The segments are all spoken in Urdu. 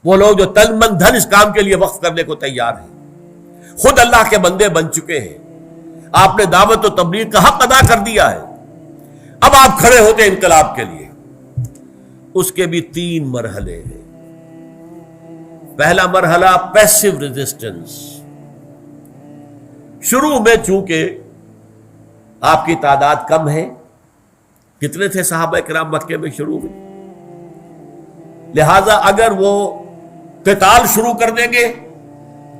وہ لوگ جو تن من دھن اس کام کے لیے وقف کرنے کو تیار ہیں، خود اللہ کے بندے بن چکے ہیں، آپ نے دعوت و تبلیغ کا حق ادا کر دیا ہے، اب آپ کھڑے ہوتے ہیں انقلاب کے لیے۔ اس کے بھی 3 مرحلے ہیں۔ پہلا مرحلہ پیسو ریزسٹنس۔ شروع میں چونکہ آپ کی تعداد کم ہے، کتنے تھے صحابہ کرام مکے میں شروع میں، لہذا اگر وہ قتال شروع کر دیں گے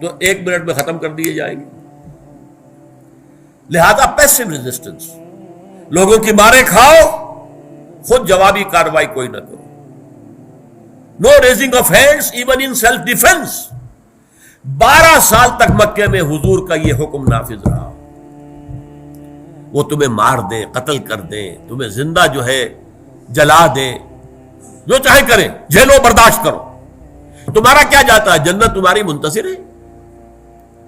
تو 1 منٹ میں ختم کر دیے جائیں گے، لہذا پیسو ریزسٹنس، لوگوں کی مارے کھاؤ، خود جوابی کارروائی کوئی نہ کرو۔ No raising of hands even in self defence. 12 سال تک مکے میں حضور کا یہ حکم نافذ رہا۔ وہ تمہیں مار دیں، قتل کر دیں، تمہیں زندہ جو ہے جلا دیں، جو چاہے کریں، جھیلو، برداشت کرو، تمہارا کیا جاتا ہے، جنت تمہاری منتصر ہے،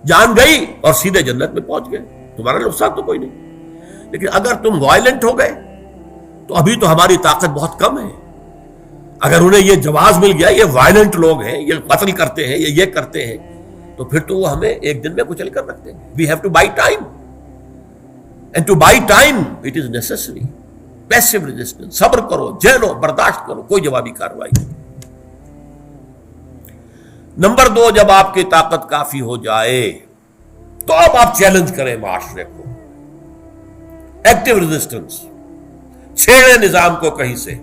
جان گئی اور سیدھے جنت میں پہنچ گئے، تمہارا نقصان تو کوئی نہیں۔ لیکن اگر تم وائلنٹ ہو گئے تو ابھی تو ہماری طاقت بہت کم ہے، اگر انہیں یہ جواز مل گیا، یہ وائلنٹ لوگ ہیں، یہ قتل کرتے ہیں، یہ کرتے ہیں، تو پھر تو وہ ہمیں 1 دن میں کچل کر رکھ دیں گے۔ We have to buy time, and to buy time it is necessary. Passive resistance, صبر کرو، جھیلو، برداشت کرو، کوئی جوابی کارروائی نہیں۔ نمبر 2، جب آپ کی طاقت کافی ہو جائے تو اب آپ چیلنج کریں معاشرے کو، ایکٹیو ریزسٹنس، چھیڑے نظام کو کہیں سے،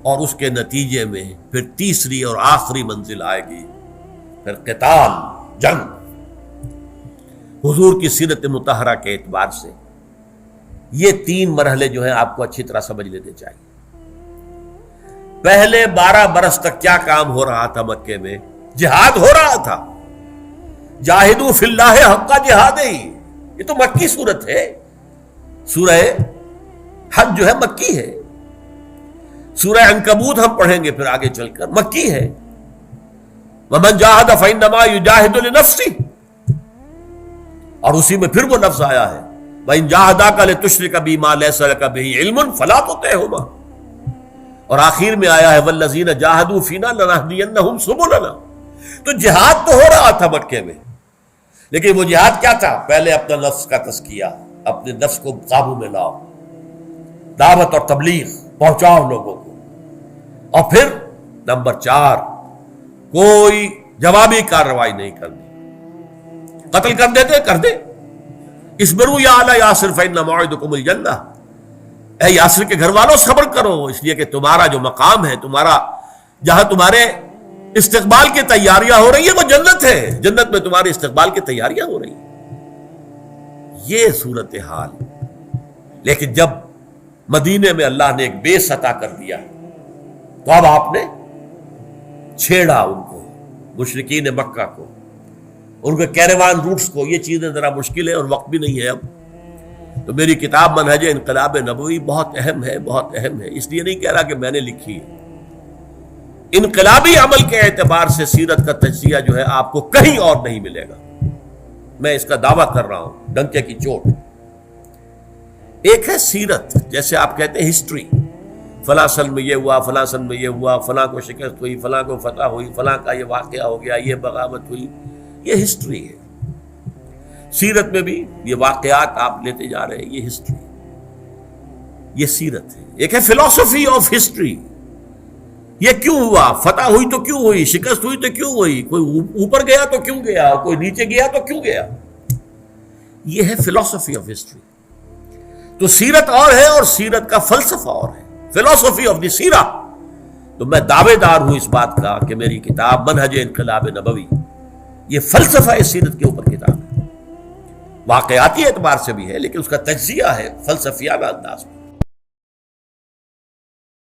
اور اس کے نتیجے میں پھر تیسری اور آخری منزل آئے گی، پھر قتال، جنگ۔ حضور کی سیرت مطہرہ کے اعتبار سے یہ 3 مرحلے جو ہیں آپ کو اچھی طرح سمجھ لینے چاہیے۔ پہلے 12 برس تک کیا کام ہو رہا تھا مکے میں؟ جہاد ہو رہا تھا۔ جاہدوا فی اللہ حق جہاد ہی، یہ تو مکی صورت ہے۔ سورہ حج جو ہے مکی ہے، سورہ عنکبوت ہم پڑھیں گے پھر آگے چل کر، مکی ہے۔ وَمَنْ جَاهَدَ فَإِنَّمَا يُجَاهِدُ لِنَفْسِهِ، اور اسی میں پھر وہ لفظ آیا ہے وَإِنْ جَاهَدَاكَ لِتُشْرِكَ بِي مَا لَيْسَ لَكَ بِهِ عِلْمٌ فَلَا تُطِعْهُمَا، اور آخر میں آیا ہے وَالَّذِينَ جَاهَدُوا فِينَا لَنَهْدِيَنَّهُمْ سُبُلَنَا۔ تو جہاد تو ہو رہا تھا مکے میں، لیکن وہ جہاد کیا تھا؟ پہلے اپنا نفس کا تزکیہ، اپنے نفس کو قابو میں لاؤ، دعوت اور تبلیغ پہنچاؤ لوگوں کو، اور پھر نمبر 4، کوئی جوابی کارروائی نہیں کرنی، قتل کر دیتے کر دے۔ اصبروا یا اہل یاسر فإن موعدکم الجنہ، اے یاسر کے گھر والوں صبر کرو، اس لیے کہ تمہارا جو مقام ہے، تمہارا جہاں تمہارے استقبال کی تیاریاں ہو رہی ہیں وہ جنت ہے، جنت میں تمہارے استقبال کی تیاریاں ہو رہی ہیں۔ یہ صورتحال، لیکن جب مدینے میں اللہ نے ایک بیس عطا کر دیا تو اب آپ نے چھیڑا ان کو، مشرکین مکہ کو، ان کے کیروان روٹس کو۔ یہ چیزیں ذرا مشکل ہے اور وقت بھی نہیں ہے اب، تو میری کتاب منہج انقلاب نبوی بہت اہم ہے، بہت اہم ہے، اس لیے نہیں کہہ رہا کہ میں نے لکھی ہے۔ انقلابی عمل کے اعتبار سے سیرت کا تجزیہ جو ہے آپ کو کہیں اور نہیں ملے گا، میں اس کا دعویٰ کر رہا ہوں ڈنکے کی چوٹ۔ ایک ہے سیرت، جیسے آپ کہتے ہیں ہسٹری، فلاں سن میں یہ ہوا، فلاں سن میں یہ ہوا، فلاں کو شکست ہوئی، فلاں کو فتح ہوئی، فلاں کا یہ واقعہ ہو گیا، یہ بغاوت ہوئی، یہ ہسٹری ہے۔ سیرت میں بھی یہ واقعات آپ لیتے جا رہے ہیں، یہ ہسٹری، یہ سیرت ہے۔ ایک ہے فلسفی آف ہسٹری، یہ کیوں ہوا، فتح ہوئی تو کیوں ہوئی، شکست ہوئی تو کیوں ہوئی، کوئی اوپر گیا تو کیوں گیا، کوئی نیچے گیا تو کیوں گیا، یہ ہے فلسفی آف ہسٹری۔ تو سیرت اور ہے اور سیرت کا فلسفہ اور ہے، فلسفی آف دی سیرہ۔ تو میں دعوے دار ہوں اس بات کا کہ میری کتاب منہج انقلاب نبوی یہ فلسفہ سیرت کے اوپر کتاب ہے، واقعاتی اعتبار سے بھی ہے لیکن اس کا تجزیہ ہے فلسفیانہ انداز میں۔